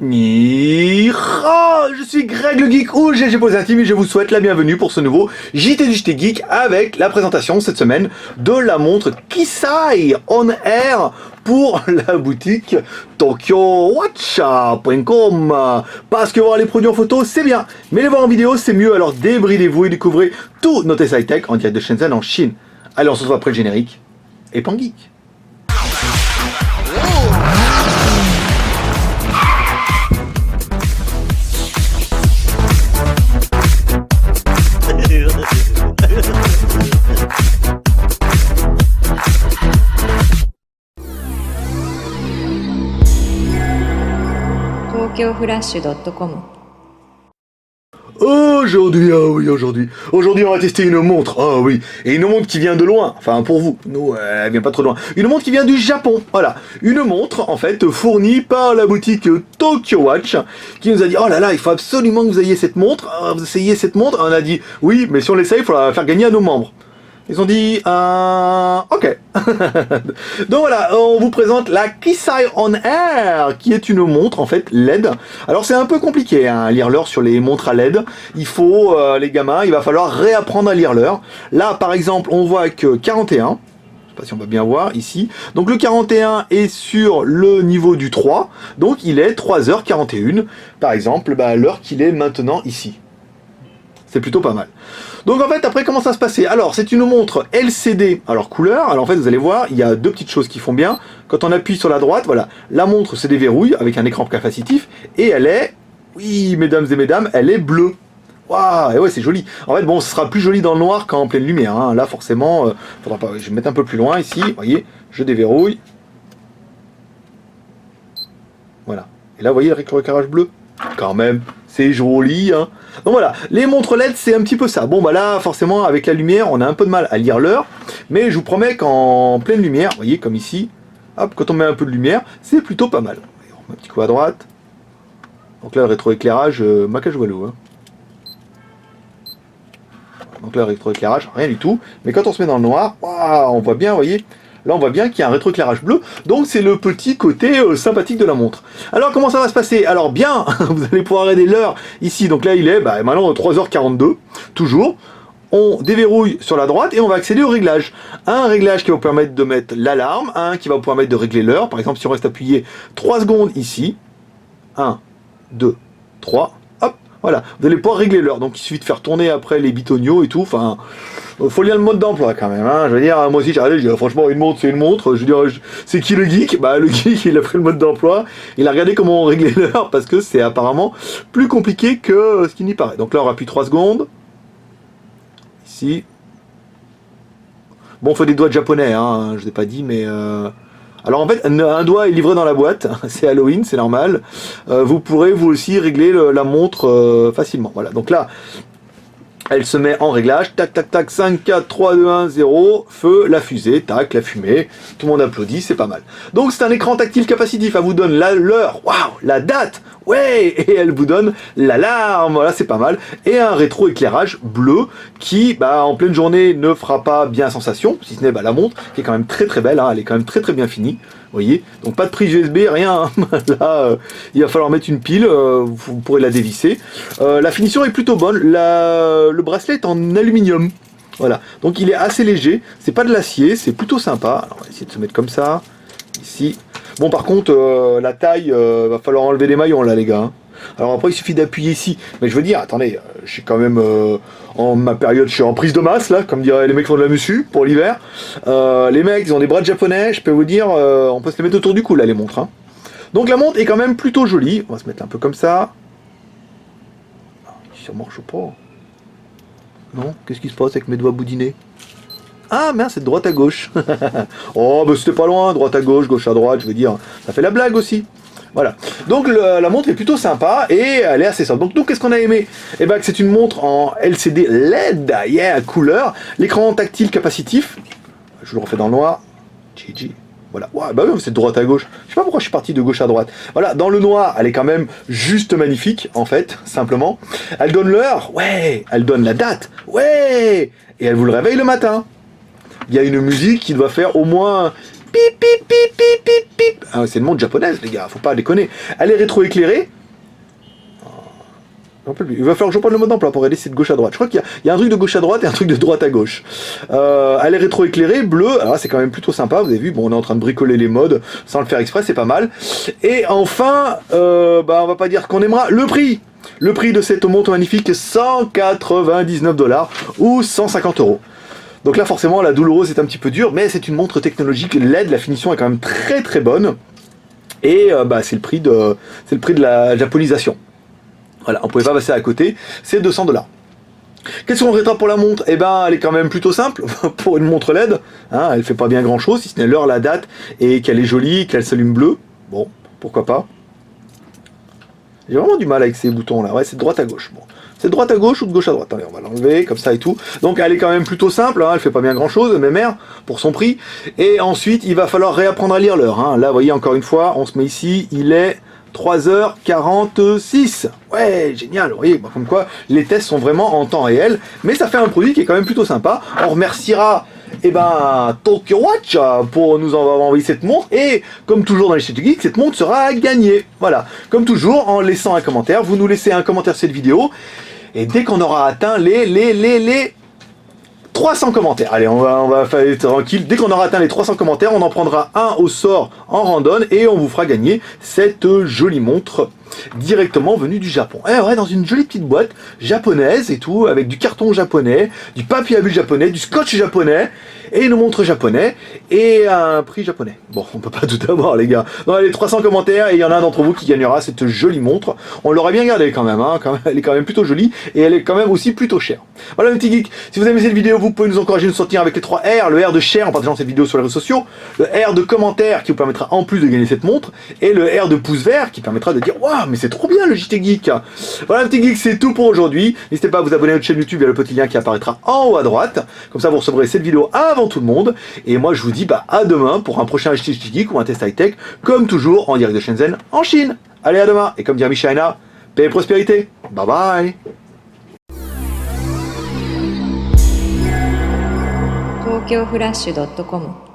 Ni je suis Greg le Geek ou GG Posé Intime et je vous souhaite la bienvenue pour ce nouveau JT du JT Geek avec la présentation cette semaine de la montre Kisai On Air pour la boutique TokyoWatch.com. Parce que voir les produits en photo c'est bien, mais les voir en vidéo c'est mieux, alors débridez-vous et découvrez tout notre high-tech en direct de Shenzhen en Chine. Allez, on se retrouve après le générique et pan geek. TokyoFlash.com. Aujourd'hui, aujourd'hui on va tester une montre, et une montre qui vient de loin, enfin pour vous, nous elle vient pas trop loin, une montre qui vient du Japon, voilà, une montre en fait fournie par la boutique Tokyo Watch, qui nous a dit, oh là là, il faut absolument que vous ayez cette montre, vous essayez cette montre, on a dit, oui, mais si on l'essaye, il faut la faire gagner à nos membres. Ils ont dit, ok. Donc voilà, on vous présente la Kisai On Air, qui est une montre en fait LED. Alors c'est un peu compliqué à lire l'heure sur les montres à LED. Il faut, les gamins, il va falloir réapprendre à lire l'heure. Là par exemple, on voit que 41. Je sais pas si on va bien voir ici. Donc le 41 est sur le niveau du 3. Donc il est 3h41. Par exemple, l'heure qu'il est maintenant ici. C'est plutôt pas mal. Donc en fait, après, comment ça se passait? Alors, c'est une montre LCD, alors couleur. Alors en fait, vous allez voir, il y a deux petites choses qui font bien. Quand on appuie sur la droite, voilà, la montre se déverrouille avec un écran capacitif. Et elle est, oui, mesdames et mesdames, elle est bleue. Waouh, et ouais, c'est joli. En fait, bon, ce sera plus joli dans le noir qu'en pleine lumière. Hein. Là, forcément, faudra pas. Je vais mettre un peu plus loin ici. Vous voyez, je déverrouille. Voilà. Et là, vous voyez le rétroéclairage bleu. Quand même, c'est joli, hein. Donc voilà, les montres LED, c'est un petit peu ça. Bon, bah là, forcément, avec la lumière, on a un peu de mal à lire l'heure. Mais je vous promets qu'en pleine lumière, vous voyez, comme ici, hop, quand on met un peu de lumière, c'est plutôt pas mal. On met un petit coup à droite. Donc là, le rétroéclairage, maquage walou, hein. Donc là, le rétroéclairage, rien du tout. Mais quand on se met dans le noir, waouh, on voit bien, vous voyez. Là, on voit bien qu'il y a un rétroéclairage bleu, donc c'est le petit côté sympathique de la montre. Alors, comment ça va se passer? Alors, bien, vous allez pouvoir regarder l'heure ici. Donc là, il est maintenant 3h42, toujours. On déverrouille sur la droite et on va accéder au réglage. Un réglage qui va vous permettre de mettre l'alarme, un qui va vous permettre de régler l'heure. Par exemple, si on reste appuyé 3 secondes ici, 1, 2, 3, hop, voilà. Vous allez pouvoir régler l'heure. Donc, il suffit de faire tourner après les bitoniaux et tout, enfin... Faut lire le mode d'emploi quand même, hein. Je veux dire, moi aussi j'ai regardé, franchement une montre c'est une montre, je veux dire, c'est qui le geek? Le geek il a pris le mode d'emploi, il a regardé comment on réglait l'heure, parce que c'est apparemment plus compliqué que ce qui n'y paraît. Donc là on appuie 3 secondes, ici, bon faut des doigts de japonais, hein, je l'ai pas dit, mais... Alors en fait, un doigt est livré dans la boîte, c'est Halloween, c'est normal, vous pourrez vous aussi régler la montre facilement, voilà, donc là... Elle se met en réglage, tac, tac, tac, 5, 4, 3, 2, 1, 0, feu, la fusée, tac, la fumée, tout le monde applaudit, c'est pas mal. Donc c'est un écran tactile capacitif, elle vous donne l'heure, waouh, la date, ouais, et elle vous donne l'alarme, voilà, c'est pas mal, et un rétroéclairage bleu qui, en pleine journée, ne fera pas bien sensation, si ce n'est la montre, qui est quand même très très belle, hein, elle est quand même très très bien finie. Vous voyez, donc pas de prise USB, rien. Là, il va falloir mettre une pile, vous pourrez la dévisser. La finition est plutôt bonne. Le bracelet est en aluminium. Voilà, donc il est assez léger. C'est pas de l'acier, c'est plutôt sympa. Alors, on va essayer de se mettre comme ça. Ici. Bon, par contre, la taille, va falloir enlever les maillons là, les gars. Hein. Alors après, il suffit d'appuyer ici. Mais je veux dire, attendez, je suis quand même en ma période, je suis en prise de masse, là, comme diraient les mecs qui font de la muscu pour l'hiver. Les mecs, ils ont des bras de japonais, je peux vous dire, on peut se les mettre autour du cou, là, les montres. Hein. Donc la montre est quand même plutôt jolie. On va se mettre un peu comme ça. Si ça marche pas. Non? Qu'est-ce qui se passe avec mes doigts boudinés? Ah merde, c'est de droite à gauche. Oh, c'était pas loin, droite à gauche, gauche à droite, je veux dire. Ça fait la blague aussi. Voilà, donc la montre est plutôt sympa et elle est assez simple. Donc nous, qu'est-ce qu'on a aimé? Eh ben, que c'est une montre en LCD LED, yeah, couleur, l'écran tactile capacitif, je le refais dans le noir, GG, voilà, ouais, oui, c'est de droite à gauche, je sais pas pourquoi je suis parti de gauche à droite, voilà, dans le noir, elle est quand même juste magnifique, en fait, simplement, elle donne l'heure, ouais, elle donne la date, ouais, et elle vous le réveille le matin, il y a une musique qui doit faire au moins pip, pip, pip, pip, pip, pip. Ah, c'est une montre japonaise, les gars, faut pas déconner. Elle est rétroéclairée. Il va falloir que je prenne le mode d'emploi pour regarder si c'est de gauche à droite. Je crois qu'il y a un truc de gauche à droite et un truc de droite à gauche. Elle est rétroéclairée, bleue. Alors c'est quand même plutôt sympa. Vous avez vu, bon, on est en train de bricoler les modes sans le faire exprès, c'est pas mal. Et enfin, on va pas dire qu'on aimera le prix. Le prix de cette montre magnifique, 199$ ou 150 €. Donc là, forcément, la douloureuse est un petit peu dure, mais c'est une montre technologique LED. La finition est quand même très très bonne. Et c'est le prix de la japonisation. Voilà, on pouvait pas passer à côté, c'est 200$. Qu'est-ce qu'on regrettera pour la montre? Eh ben, elle est quand même plutôt simple pour une montre LED. Hein, elle fait pas bien grand chose, si ce n'est l'heure, la date, et qu'elle est jolie, qu'elle s'allume bleu. Bon, pourquoi pas. J'ai vraiment du mal avec ces boutons là, ouais, c'est de droite à gauche. Bon. C'est de droite à gauche ou de gauche à droite? Allez, on va l'enlever, comme ça et tout. Donc elle est quand même plutôt simple, hein, elle fait pas bien grand chose, mais mère, pour son prix. Et ensuite, il va falloir réapprendre à lire l'heure. Hein. Là, vous voyez, encore une fois, on se met ici, il est 3h46. Ouais, génial, vous voyez, comme quoi les tests sont vraiment en temps réel, mais ça fait un produit qui est quand même plutôt sympa. On remerciera Tokyo Watch pour nous avoir envoyé cette montre, et comme toujours dans les Chez Geek, cette montre sera gagnée. Voilà, comme toujours, en laissant un commentaire, vous nous laissez un commentaire sur cette vidéo, et dès qu'on aura atteint les 300 commentaires. Allez, on va faire tranquille. Dès qu'on aura atteint les 300 commentaires, on en prendra un au sort en random et on vous fera gagner cette jolie montre directement venue du Japon. Eh ouais, dans une jolie petite boîte japonaise et tout, avec du carton japonais, du papier à bulles japonais, du scotch japonais et une montre japonais et un prix japonais. Bon, on peut pas tout avoir, les gars. Dans les 300 commentaires, et il y en a un d'entre vous qui gagnera cette jolie montre. On l'aurait bien gardée quand même, hein. Elle est quand même plutôt jolie et elle est quand même aussi plutôt chère. Voilà, mes petits geeks. Si vous aimez cette vidéo, vous pouvez nous encourager à nous soutenir avec les 3 R, le R de share en partageant cette vidéo sur les réseaux sociaux, le R de commentaire qui vous permettra en plus de gagner cette montre, et le R de pouce vert qui permettra de dire waouh, mais c'est trop bien le JT Geek. Voilà, petit geek, c'est tout pour aujourd'hui. N'hésitez pas à vous abonner à notre chaîne YouTube via le petit lien qui apparaîtra en haut à droite. Comme ça, vous recevrez cette vidéo avant tout le monde. Et moi, je vous dis à demain pour un prochain JT Geek ou un test high-tech, comme toujours en direct de Shenzhen en Chine. Allez, à demain. Et comme dit Michaina, paix et prospérité. Bye bye. TokyoFlash.com